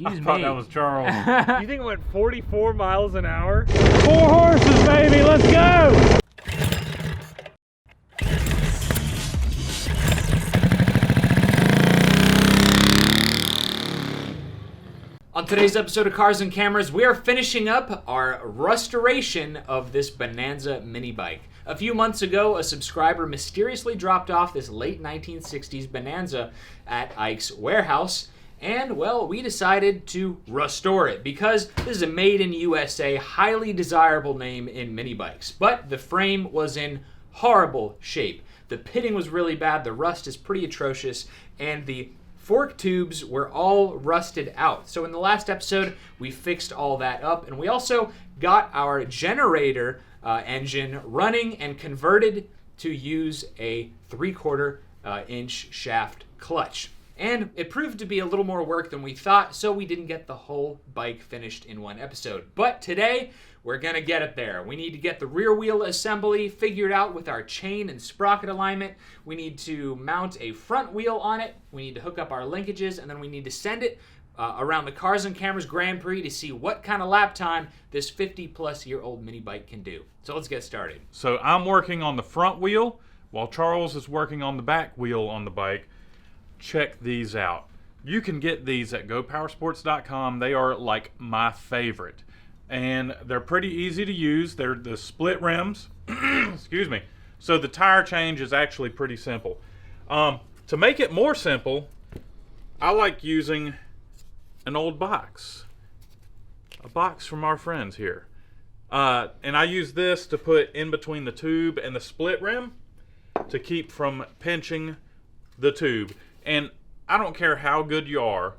Excuse me. I thought that was Charles. You think it went 44 miles an hour? 4 horses, baby, let's go! On today's episode of Cars and Cameras, we are finishing up our restoration of this Bonanza mini bike. A few months ago, a subscriber mysteriously dropped off this late 1960s Bonanza at Ike's warehouse, and, well, we decided to restore it because this is a made in USA, highly desirable name in mini bikes. But the frame was in horrible shape. The pitting was really bad, the rust is pretty atrocious, and the fork tubes were all rusted out. So in the last episode, we fixed all that up, and we also got our generator engine running and converted to use a 3/4 inch shaft clutch. And it proved to be a little more work than we thought, so we didn't get the whole bike finished in one episode. But today, we're gonna get it there. We need to get the rear wheel assembly figured out with our chain and sprocket alignment. We need to mount a front wheel on it. We need to hook up our linkages, and then we need to send it around the Cars and Cameras Grand Prix to see what kind of lap time this 50-plus-year-old mini bike can do. So let's get started. So I'm working on the front wheel while Charles is working on the back wheel on the bike. Check these out. You can get these at gopowersports.com. They are like my favorite. And they're pretty easy to use. They're the split rims. Excuse me. So the tire change is actually pretty simple. To make it more simple, I like using an old box. A box from our friends here. And I use this to put in between the tube and the split rim to keep from pinching the tube. And I don't care how good you are,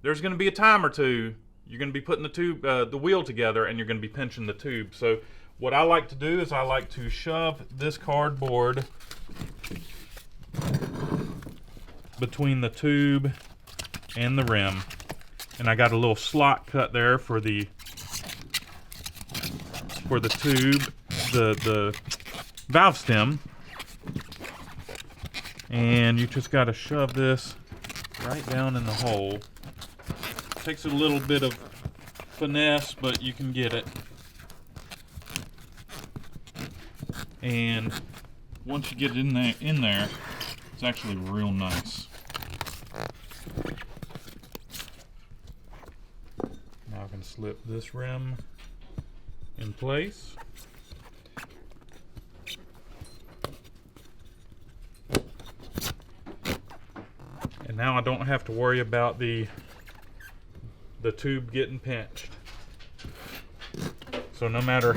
there's going to be a time or two you're going to be putting the wheel together and you're going to be pinching the tube. So what I like to do is I like to shove this cardboard between the tube and the rim. And I got a little slot cut there for the tube, the valve stem. And you just got to shove this right down in the hole. Takes a little bit of finesse, but you can get it. And once you get it in there, it's actually real nice. Now I can slip this rim in place. And now I don't have to worry about the tube getting pinched. So no matter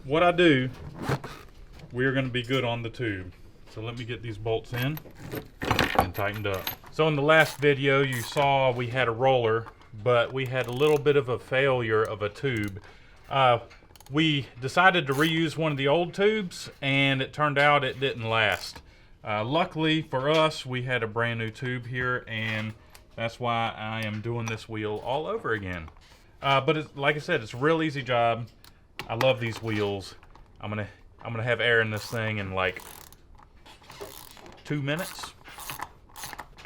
what I do, we're going to be good on the tube. So let me get these bolts in and tightened up. So in the last video you saw we had a roller, but we had a little bit of a failure of a tube. We decided to reuse one of the old tubes, and it turned out it didn't last. Luckily for us, we had a brand new tube here, and that's why I am doing this wheel all over again. But like I said, it's a real easy job. I love these wheels. I'm gonna have air in this thing in like 2 minutes,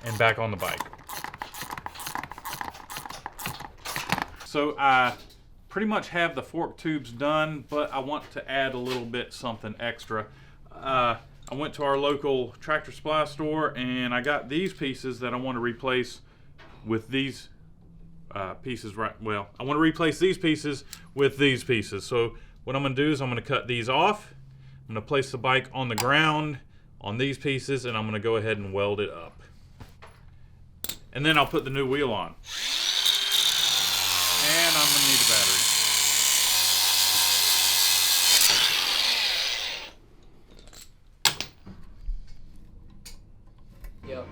and back on the bike. So I pretty much have the fork tubes done, but I want to add a little bit something extra. I went to our local Tractor Supply store and I got these pieces that I want to replace with these pieces. I want to replace these pieces with these pieces. So what I'm going to do is I'm going to cut these off. I'm going to place the bike on the ground on these pieces, and I'm going to go ahead and weld it up. And then I'll put the new wheel on. And I'm going to need a battery. Yep.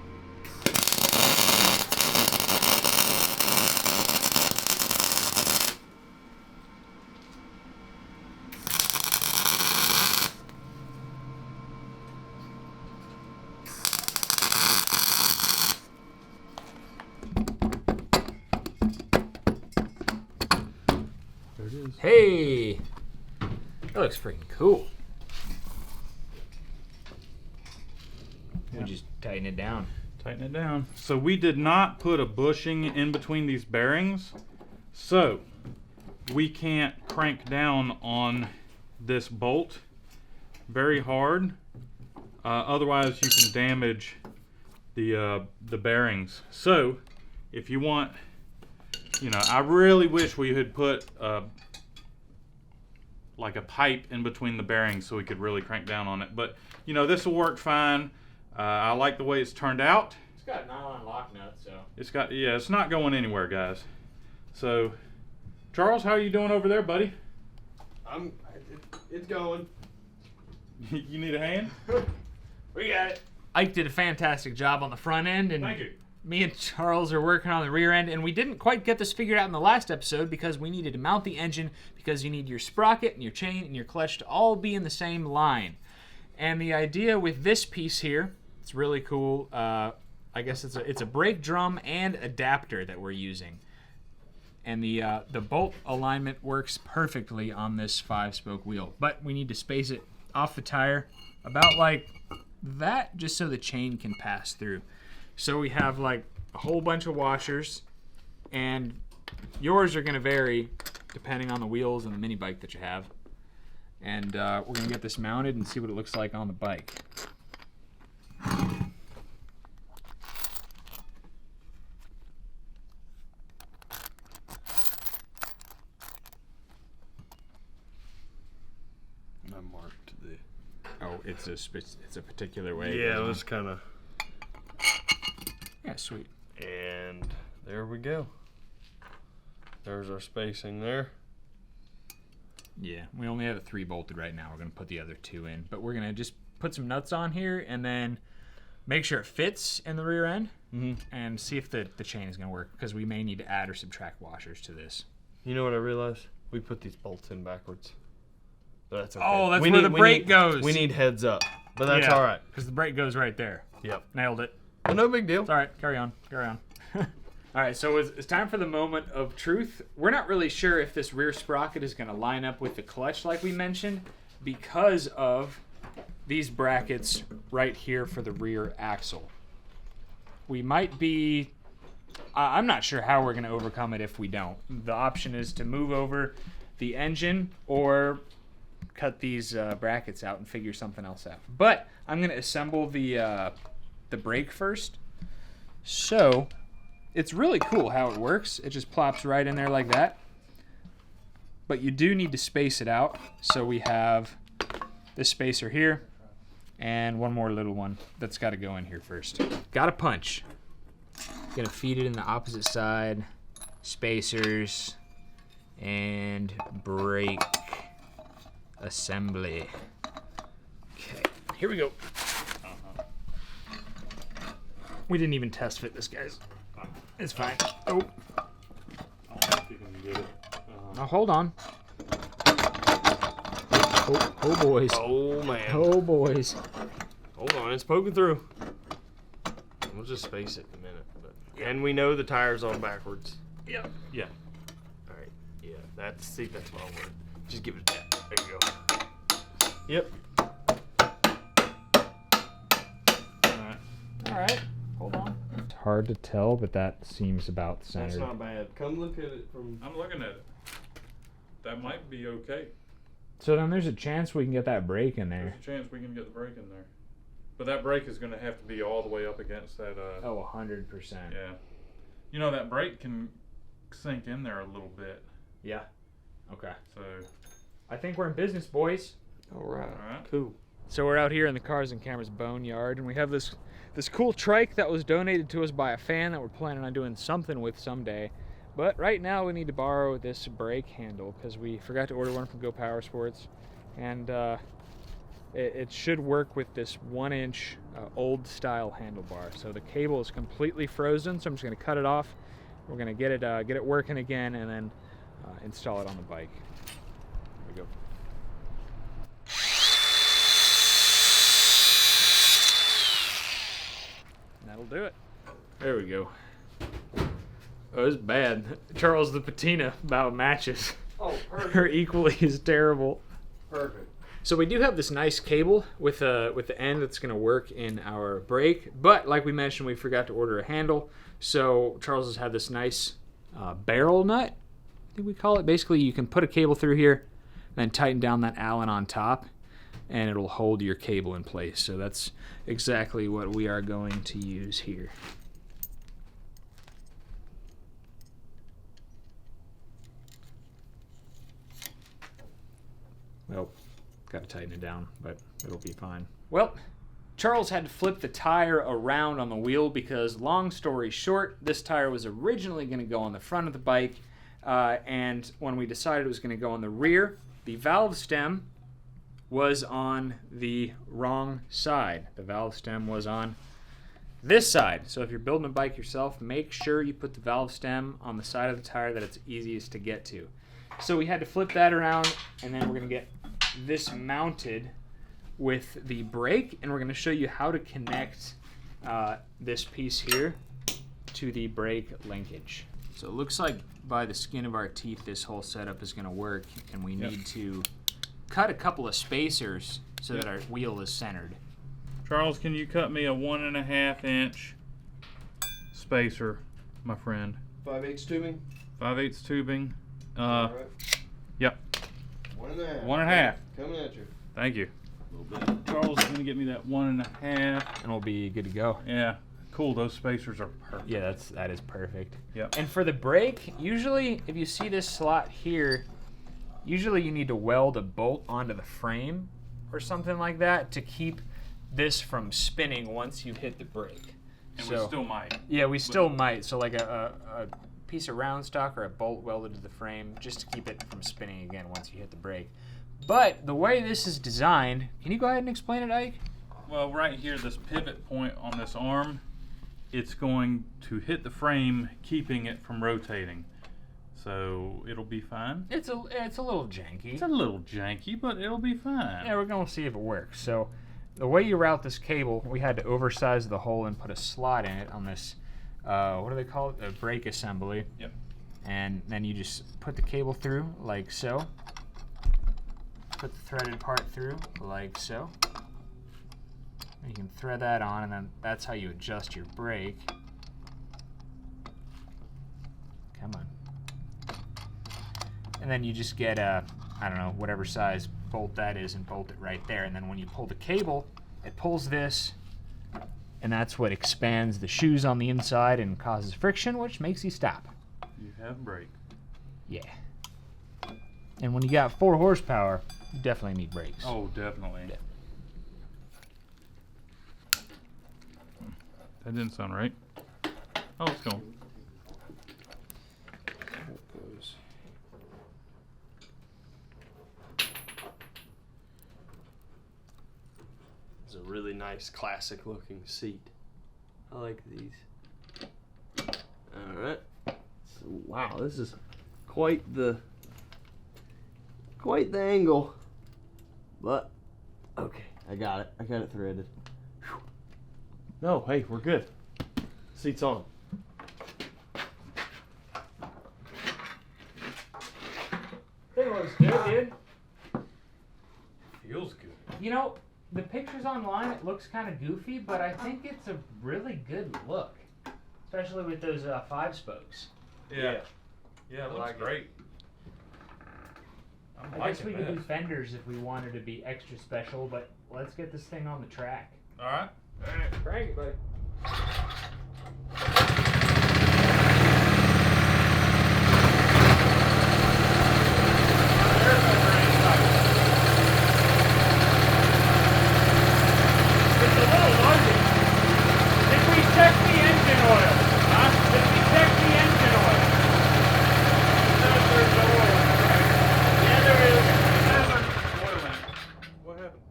There it is. Hey, that looks freaking cool. Yeah. We just tighten it down. Tighten it down. So we did not put a bushing in between these bearings, so we can't crank down on this bolt very hard. Otherwise, you can damage the bearings. So if you want, you know, I really wish we had put like a pipe in between the bearings so we could really crank down on it. But you know, this will work fine. I like the way it's turned out. It's got a nylon lock nut, so. It's got, yeah, it's not going anywhere, guys. So, Charles, how are you doing over there, buddy? It's going. You need a hand? We got it. Ike did a fantastic job on the front end, and Thank you. me and Charles are working on the rear end, and we didn't quite get this figured out in the last episode because we needed to mount the engine because you need your sprocket and your chain and your clutch to all be in the same line. And the idea with this piece here, it's really cool. I guess it's a brake drum and adapter that we're using. And the bolt alignment works perfectly on this 5-spoke wheel. But we need to space it off the tire about like that, just so the chain can pass through. So we have like a whole bunch of washers, and yours are going to vary depending on the wheels and the mini bike that you have. And we're going to get this mounted and see what it looks like on the bike. I marked the. Oh, it's a particular way. Yeah, it was kind of. Yeah, sweet. And there we go. There's our spacing there. Yeah, we only have it 3 bolted right now. We're going to put the other 2 in. But we're going to just put some nuts on here and then make sure it fits in the rear end and see if the chain is going to work, because we may need to add or subtract washers to this. You know what I realized? We put these bolts in backwards. But that's okay. Oh, that's where the brake goes. We need heads up. But that's all right. Because the brake goes right there. Yep. Nailed it. But no big deal. It's all right. Carry on. Carry on. All right, so it's time for the moment of truth. We're not really sure if this rear sprocket is going to line up with the clutch like we mentioned, because of these brackets right here for the rear axle. We might be... I'm not sure how we're going to overcome it if we don't. The option is to move over the engine or cut these brackets out and figure something else out. But I'm going to assemble the brake first. So... it's really cool how it works. It just plops right in there like that. But you do need to space it out. So we have this spacer here and one more little one that's got to go in here first. Got a punch. Gonna feed it in the opposite side. Spacers and brake assembly. Okay, here we go. We didn't even test fit this, guys. It's fine. Oh. I don't know if you can get it. Now hold on. Oh boys. Oh, man. Oh boys. Hold on. It's poking through. We'll just space it in a minute. But, and we know the tire's on backwards. Yep. Yeah. All right. Yeah. That's what I'll work. Just give it a tap. There you go. Yep. All right. Hold on. It's hard to tell, but that seems about centered. That's not bad. Come look at it from... I'm looking at it. That might be okay. So then there's a chance we can get that brake in there. There's a chance we can get the brake in there. But that brake is going to have to be all the way up against that. Oh, 100%. Yeah. You know, that brake can sink in there a little bit. Yeah. Okay. So. I think we're in business, boys. All right. All right. Cool. So we're out here in the Cars and Cameras boneyard, and we have this cool trike that was donated to us by a fan that we're planning on doing something with someday. But right now we need to borrow this brake handle because we forgot to order one from Go Power Sports, and it should work with this 1-inch old style handlebar. So the cable is completely frozen, so I'm just going to cut it off. We're going to get it working again, and then install it on the bike. Here we go. That'll do it. There we go. Oh, it's bad. Charles the patina about matches. Oh, perfect. Her equally is terrible. Perfect. So we do have this nice cable with the end that's going to work in our brake, but like we mentioned, we forgot to order a handle. So Charles has had this nice barrel nut, I think we call it. Basically, you can put a cable through here, then tighten down that Allen on top, and it'll hold your cable in place. So that's exactly what we are going to use here. Well, got to tighten it down, but it'll be fine. Well, Charles had to flip the tire around on the wheel because, long story short, this tire was originally going to go on the front of the bike, and when we decided it was going to go on the rear, the valve stem was on the wrong side. The valve stem was on this side. So if you're building a bike yourself, make sure you put the valve stem on the side of the tire that it's easiest to get to. So we had to flip that around, and then we're going to get this mounted with the brake, and we're going to show you how to connect this piece here to the brake linkage. So it looks like by the skin of our teeth this whole setup is going to work, and we need to cut a couple of spacers so that our wheel is centered. Charles, can you cut me a 1.5 inch spacer, my friend? 5/8 tubing. 5/8 tubing. All right. Yep. 1.5. 1.5. Coming at you. Thank you. A little bit. Charles is gonna get me that 1.5. And we'll be good to go. Yeah. Cool. Those spacers are perfect. Yeah, that is perfect. Yep. And for the brake, usually if you see this slot here, usually you need to weld a bolt onto the frame or something like that to keep this from spinning once you hit the brake. And we still might. Yeah, we still might. So like a piece of round stock or a bolt welded to the frame just to keep it from spinning again once you hit the brake. But the way this is designed, can you go ahead and explain it, Ike? Well, right here, this pivot point on this arm, it's going to hit the frame, keeping it from rotating. So it'll be fine. It's a little janky. It's a little janky, but it'll be fine. Yeah, we're going to see if it works. So the way you route this cable, we had to oversize the hole and put a slot in it on this, what do they call it? A brake assembly. Yep. And then you just put the cable through like so. Put the threaded part through like so. And you can thread that on, and then that's how you adjust your brake. Come on. And then you just get a, I don't know, whatever size bolt that is and bolt it right there. And then when you pull the cable, it pulls this, and that's what expands the shoes on the inside and causes friction, which makes you stop. You have brake. Yeah. And when you got 4 horsepower, you definitely need brakes. Oh, definitely. Yeah. That didn't sound right. Oh, it's going. It's a really nice, classic looking seat. I like these. All right. So, wow, this is quite the angle. But okay, I got it. I got it threaded. Whew. No, hey, we're good. Seat's on. It looks good, dude. Feels good. You know, the pictures online, it looks kind of goofy, but I think it's a really good look. Especially with those 5 spokes. Yeah. Yeah, it looks like it. great. I'm I guess we liking could do this. fenders if we wanted to be extra special, but let's get this thing on the track. All right. Alright, crank it, buddy. It's a little larger. Did we check the engine oil? Huh? Did we check the engine oil? There's oil. Yeah, there is. Oil in it. What happened?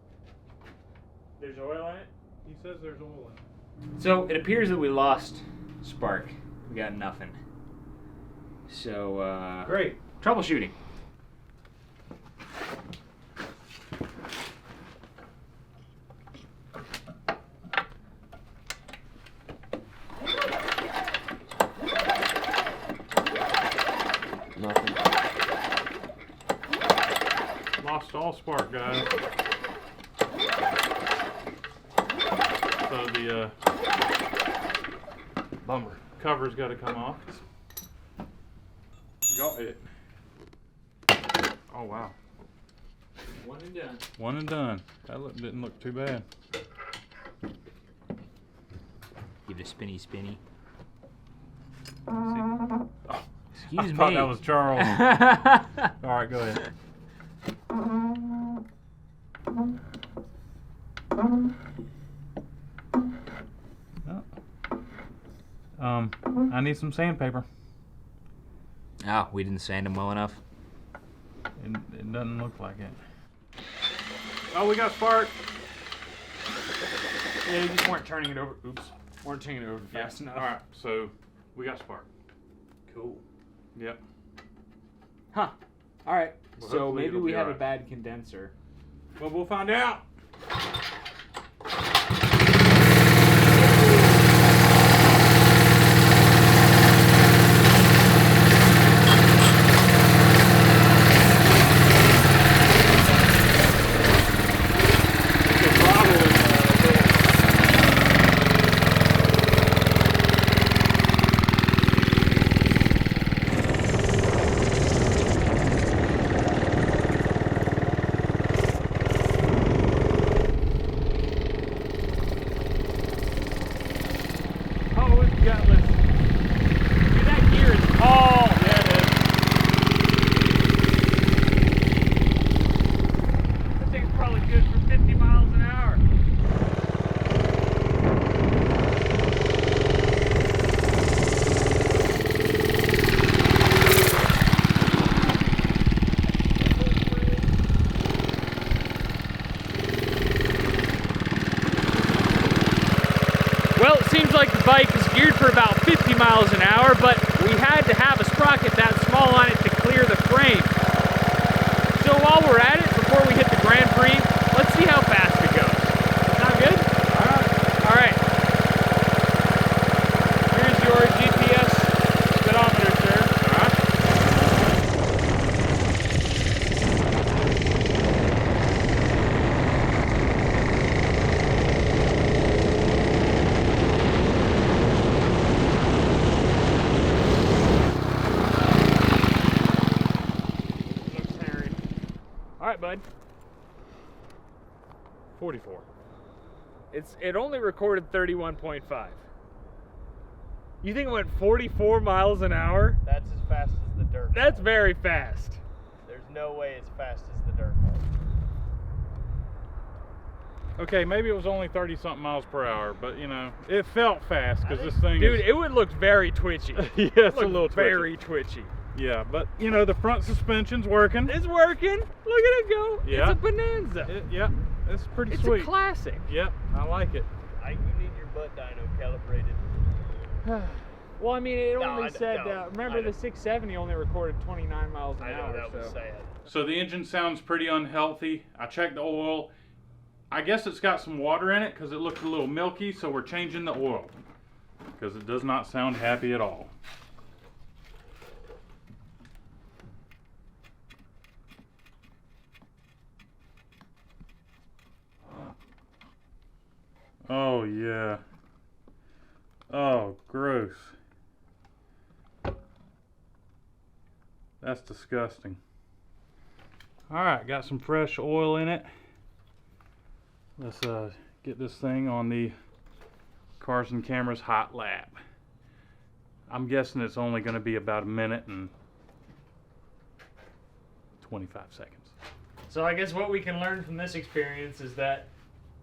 There's oil in it? He says there's oil in it. So it appears that we lost spark. We got nothing. So, Great. troubleshooting. Nothing. Lost all spark, guys. So the Bummer. cover's got to come off. Got it. Oh wow. One and done. One and done. That didn't look too bad. Give it a spinny. Oh, Excuse I me. thought that was Charles. All right, go ahead. I need some sandpaper. Oh, we didn't sand them well enough. It doesn't look like it. Oh, we got spark. Yeah, you just weren't turning it over. Oops. Weren't turning it over fast enough. All right, so we got spark. Cool. Yep. Huh. All right. Well, So hopefully maybe it'll we be have all a right. bad condenser. Well, we'll find out. Oh, it's gutless. Dude, that gear is tall. Yeah, it is. That thing's probably good for 50 miles an hour. Well, it seems like the bike is geared for about 50 miles an hour, but we had to have a sprocket that small on it to clear the frame. So while we're at it, before we hit the Grand Prix, let's see how fast it goes. Sound good? All right. Here's your GPS speedometer, sir. Looks hairy. All right, bud. 44. It only recorded 31.5. You think it went 44 miles an hour? That's as fast as the dirt. That's very fast. There's no way it's fast as the dirt. Okay, maybe it was only 30-something miles per hour, but you know, it felt fast because this thing Dude, is... it would look very twitchy. yeah, it's a Look little twitchy. very twitchy. Yeah, but you know, the front suspension's working. It's working. Look at it go. Yeah. It's a Bonanza. Yep, it's pretty It's sweet. a classic. Yep, I like it. You need your butt dyno calibrated. Well, I mean, it No, only I said, don't. I remember the don't. 670 only recorded 29 miles an I know hour. that was so. sad. So the engine sounds pretty unhealthy. I checked the oil. I guess it's got some water in it because it looked a little milky, so we're changing the oil because it does not sound happy at all. Oh yeah. Oh, gross. That's disgusting. All right, got some fresh oil in it. Let's get this thing on the Cars and Cameras hot lap. I'm guessing it's only going to be about a minute and 25 seconds. So I guess what we can learn from this experience is that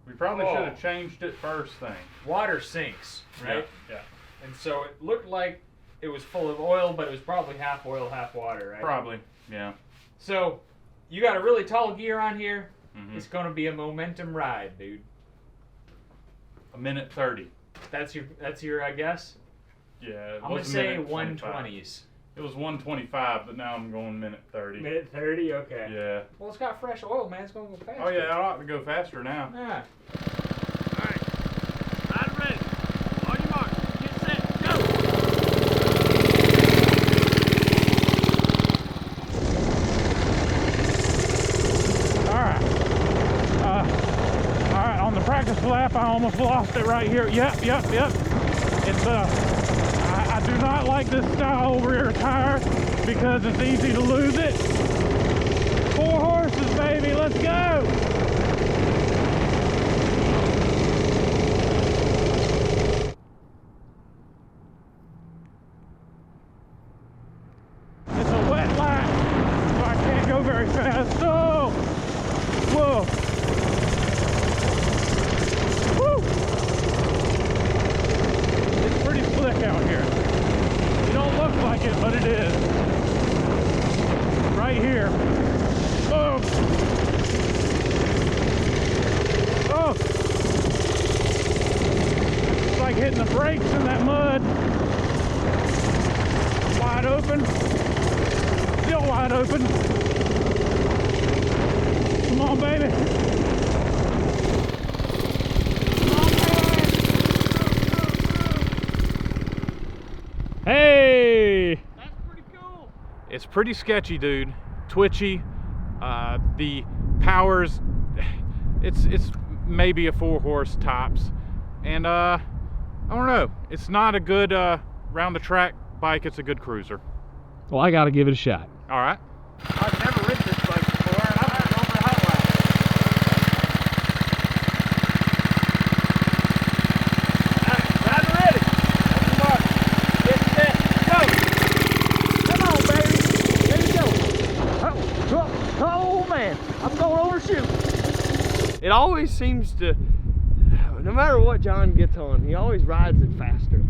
We probably should have changed it first thing. water sinks, right? Yeah. And so it looked like it was full of oil, but it was probably half oil, half water, right? Probably. Yeah. So you got a really tall gear on here. Mhm. It's gonna be a momentum ride, dude. A minute 30. That's your I guess. Yeah. It I'm gonna was a say minute 120s. It was 125, but now I'm going minute 30. Minute 30, okay. Yeah. Well, it's got fresh oil, man. It's gonna go fast. Oh yeah, I ought to go faster now. Yeah. Alright. Ride ready. On your mark. Get set. Go. I almost lost it right here. Yep. It's I do not like this style rear tire because it's easy to lose it. 4 horses, baby, let's go. It's a wet lap, so I can't go very fast. Oh, whoa. Woo. It's pretty slick out here. You don't look like it, but it is. Right here. Oh. Oh. It's like hitting the brakes in that mud. Wide open. Still wide open. Come on, baby. Hey! That's pretty cool. It's pretty sketchy, dude. Twitchy. The powers, it's maybe a 4-horse tops. And I don't know. It's not a good round the track bike. It's a good cruiser. Well, I gotta give it a shot. All right. I've never ridden this bike before, and I've had it over hot lap. I'm ready. Mark. Get set. Go. Come on, baby. There you go. Oh man, I'm going overshoot. It always seems to, no matter what John gets on, he always rides it faster.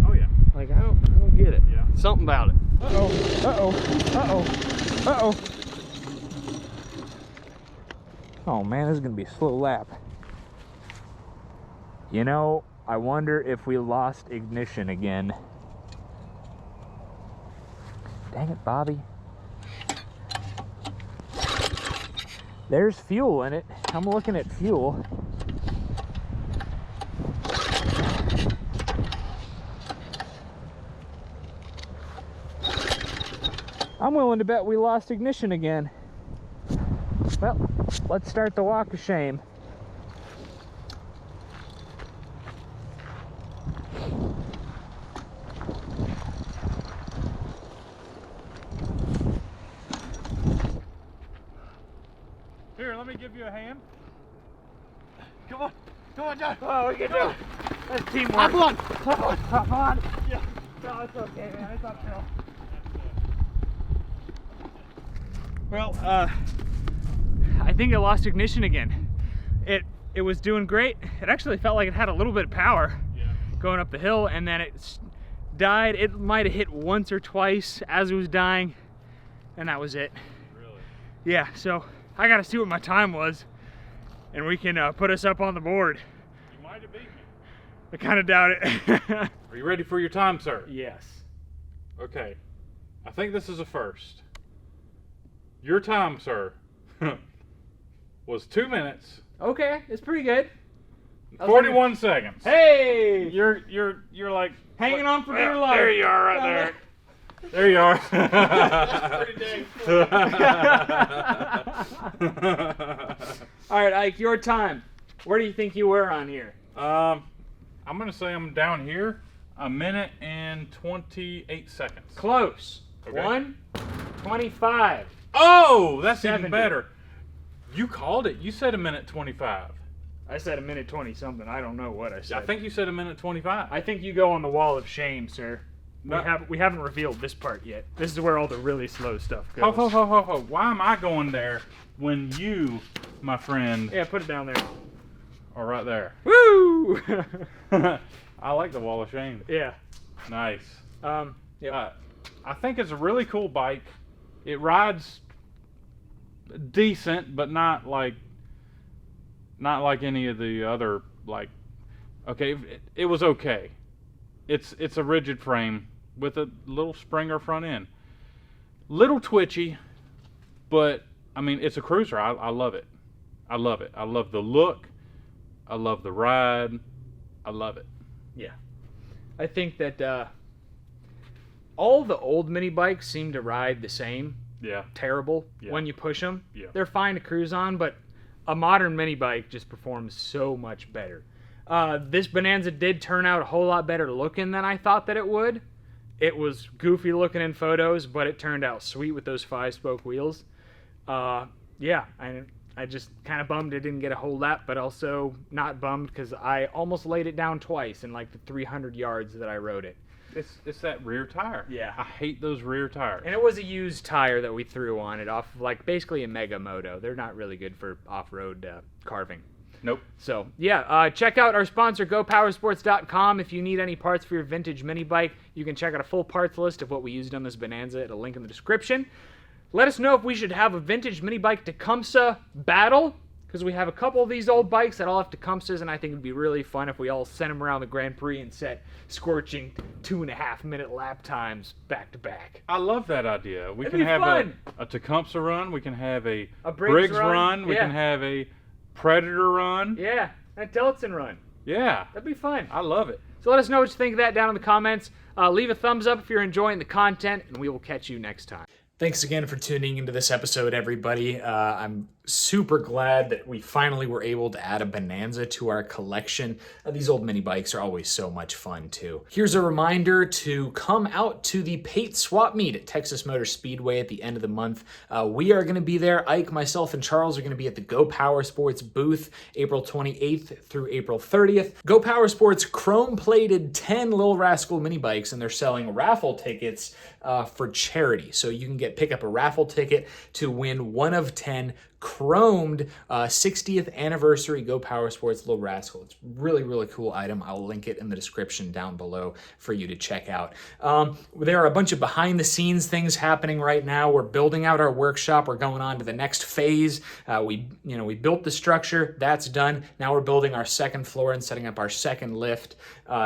Oh yeah. Like I don't get it. Yeah. Something about it. Oh man, this is gonna be a slow lap. You know, I wonder if we lost ignition again. Dang it, Bobby. There's fuel in it. I'm looking at fuel. I'm willing to bet we lost ignition again. Well, let's start the walk of shame. Here, let me give you a hand. Come on, John. Oh, we can do it. That's teamwork. Hop on. Yeah. No, it's okay, man. It's uphill. Well, I think it lost ignition again. It was doing great. It actually felt like it had a little bit of power going up the hill, and then it died. It might have hit once or twice as it was dying, and that was it. Really? Yeah, so I gotta see what my time was, and we can put us up on the board. You might have beat me. I kind of doubt it. Are you ready for your time, sir? Yes. Okay. I think this is a first. Your time, sir, was 2 minutes. Okay, it's pretty good. 41 seconds. Hey! You're like Hanging on for dear life. There you are, right there. There you are. That's pretty dang cool. All right, Ike, your time. Where do you think you were on here? I'm gonna say I'm down here. 1 minute and 28 seconds. Close. Okay. 1:25. Oh, that's 70. even better. You called it. You said 1 minute 25. I said 1:20 something. I don't know what I said. I think you said 1 minute 25. I think you go on the wall of shame, sir. No. We haven't revealed this part yet. This is where all the really slow stuff goes. Ho. Why am I going there when you, my friend, Yeah, put it down there. are right there? Woo! I like the wall of shame. Yeah. Nice. Yeah. I think it's a really cool bike. It rides decent, but not like any of the other, like, okay, it was okay. It's a rigid frame with a little Springer front end. Little twitchy, but I mean, it's a cruiser. I love it. I love it. I love the look. I love the ride. I love it. Yeah. I think that all the old mini bikes seem to ride the same. Yeah. Terrible Yeah. when you push them. Yeah. They're fine to cruise on, but a modern mini bike just performs so much better. This Bonanza did turn out a whole lot better looking than I thought that it would. It was goofy looking in photos, but it turned out sweet with those 5-spoke wheels. Yeah, I just kind of bummed it didn't get a whole lap, but also not bummed because I almost laid it down twice in like the 300 yards that I rode it. It's that rear tire. Yeah. I hate those rear tires. And it was a used tire that we threw on it off of like basically a Mega Moto. They're not really good for off-road carving. Nope. So, yeah, check out our sponsor, GoPowersports.com. If you need any parts for your vintage mini bike, you can check out a full parts list of what we used on this Bonanza at a link in the description. Let us know if we should have a vintage mini bike Tecumseh battle, because we have a couple of these old bikes that all have Tecumsehs, and I think it would be really fun if we all sent them around the Grand Prix and set scorching 2.5-minute lap times back to back. I love that idea. We That'd can be have fun. a Tecumseh run. We can have a Briggs Briggs run. We yeah. can have a Predator run. Yeah, a Tillotson run. Yeah. That'd be fun. I love it. So let us know what you think of that down in the comments. Leave a thumbs up if you're enjoying the content, and we will catch you next time. Thanks again for tuning into this episode, everybody. I'm super glad that we finally were able to add a Bonanza to our collection. These old mini bikes are always so much fun, too. Here's a reminder to come out to the Pate Swap Meet at Texas Motor Speedway at the end of the month. We are going to be there. Ike, myself, and Charles are going to be at the Go Power Sports booth April 28th through April 30th. Go Power Sports chrome-plated 10 Lil Rascal mini bikes, and they're selling raffle tickets for charity. So you can pick up a raffle ticket to win one of 10 chromed 60th anniversary Go Power Sports Lil Rascal. It's really, really cool item. I'll link it in the description down below for you to check out. There are a bunch of behind the scenes things happening right now. We're building out our workshop. We're going on to the next phase. We built the structure. That's done. Now we're building our second floor and setting up our second lift.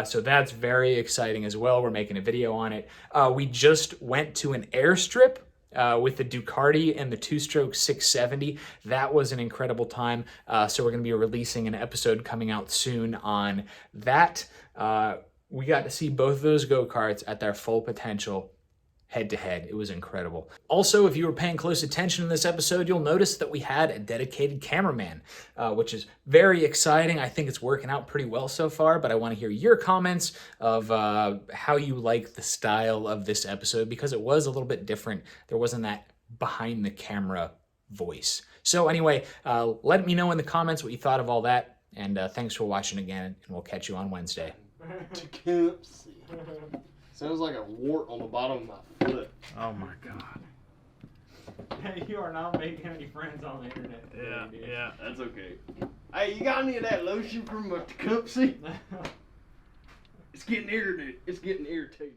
So that's very exciting as well. We're making a video on it. We just went to an airstrip with the Ducati and the 2-stroke 670. That was an incredible time. So we're going to be releasing an episode coming out soon on that. We got to see both of those go-karts at their full potential head-to-head. It was incredible. Also, if you were paying close attention in this episode, you'll notice that we had a dedicated cameraman, which is very exciting. I think it's working out pretty well so far, but I want to hear your comments of how you like the style of this episode, because it was a little bit different. There wasn't that behind-the-camera voice. So anyway, let me know in the comments what you thought of all that, and thanks for watching again, and we'll catch you on Wednesday. Sounds like a wart on the bottom of my foot. Oh my God. You are not making any friends on the internet today, dude. Yeah. That's okay. Hey, you got any of that lotion from Tecumseh? It's getting irritated.